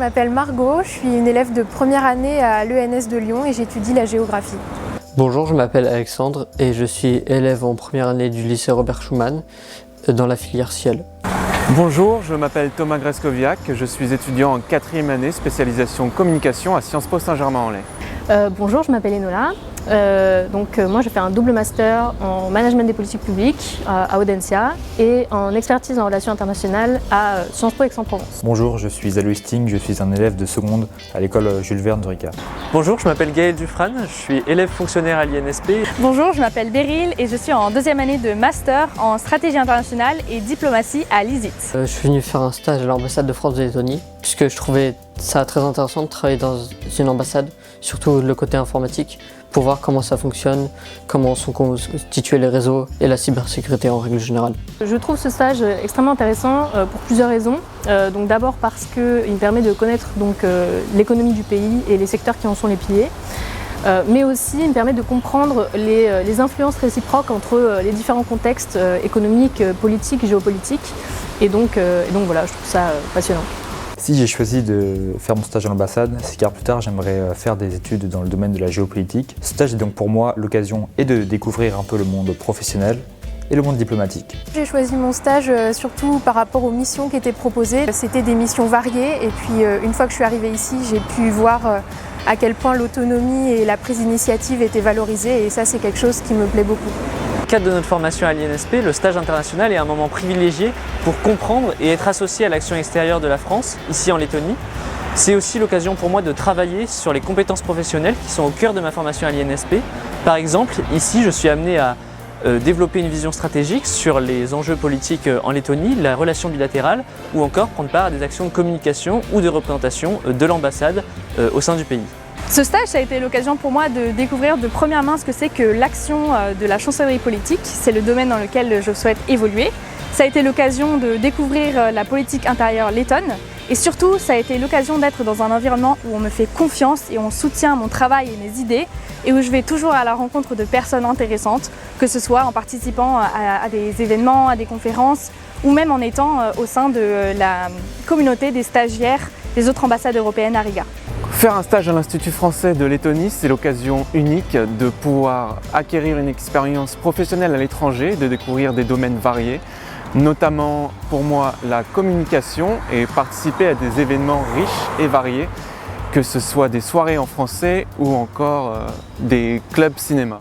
m'appelle Margot, je suis une élève de première année à l'ENS de Lyon et j'étudie la géographie. Bonjour, je m'appelle Alexandre et je suis élève en première année du lycée Robert Schuman dans la filière Ciel. Bonjour, je m'appelle Thomas Greskoviak, je suis étudiant en 4e année, spécialisation communication à Sciences Po Saint-Germain-en-Laye. Bonjour, je m'appelle Enola. Moi je fais un double master en management des politiques publiques à Audencia et en expertise en relations internationales à Sciences Po Aix-en-Provence. Bonjour, je suis Alois Sting, je suis un élève de seconde à l'école Jules Verne de Ricard. Bonjour, je m'appelle Gaël Dufrane, je suis élève fonctionnaire à l'INSP. Bonjour, je m'appelle Beryl et je suis en 2e année de master en stratégie internationale et diplomatie à l'ISIT. Je suis venu faire un stage à l'ambassade de France de Lettonie puisque je trouvais ça très intéressant de travailler dans une ambassade, surtout le côté informatique, pour voir comment ça fonctionne, comment sont constitués les réseaux et la cybersécurité en règle générale. Je trouve ce stage extrêmement intéressant pour plusieurs raisons. D'abord parce qu'il me permet de connaître l'économie du pays et les secteurs qui en sont les piliers. Mais aussi il me permet de comprendre les influences réciproques entre les différents contextes économiques, politiques, géopolitiques. Et donc voilà, je trouve ça passionnant. Si j'ai choisi de faire mon stage à l'ambassade, c'est car plus tard j'aimerais faire des études dans le domaine de la géopolitique. Ce stage est donc pour moi l'occasion de découvrir un peu le monde professionnel et le monde diplomatique. J'ai choisi mon stage surtout par rapport aux missions qui étaient proposées. C'était des missions variées et puis une fois que je suis arrivée ici, j'ai pu voir à quel point l'autonomie et la prise d'initiative étaient valorisées et ça c'est quelque chose qui me plaît beaucoup. Dans le cadre de notre formation à l'INSP, le stage international est un moment privilégié pour comprendre et être associé à l'action extérieure de la France, ici en Lettonie. C'est aussi l'occasion pour moi de travailler sur les compétences professionnelles qui sont au cœur de ma formation à l'INSP. Par exemple, ici je suis amené à développer une vision stratégique sur les enjeux politiques en Lettonie, la relation bilatérale ou encore prendre part à des actions de communication ou de représentation de l'ambassade au sein du pays. Ce stage, ça a été l'occasion pour moi de découvrir de première main ce que c'est que l'action de la chancellerie politique. C'est le domaine dans lequel je souhaite évoluer. Ça a été l'occasion de découvrir la politique intérieure lettonne. Et surtout, ça a été l'occasion d'être dans un environnement où on me fait confiance et on soutient mon travail et mes idées et où je vais toujours à la rencontre de personnes intéressantes, que ce soit en participant à des événements, à des conférences ou même en étant au sein de la communauté des stagiaires des autres ambassades européennes à Riga. Faire un stage à l'Institut français de Lettonie, c'est l'occasion unique de pouvoir acquérir une expérience professionnelle à l'étranger, de découvrir des domaines variés, notamment pour moi la communication et participer à des événements riches et variés, que ce soit des soirées en français ou encore des clubs cinéma.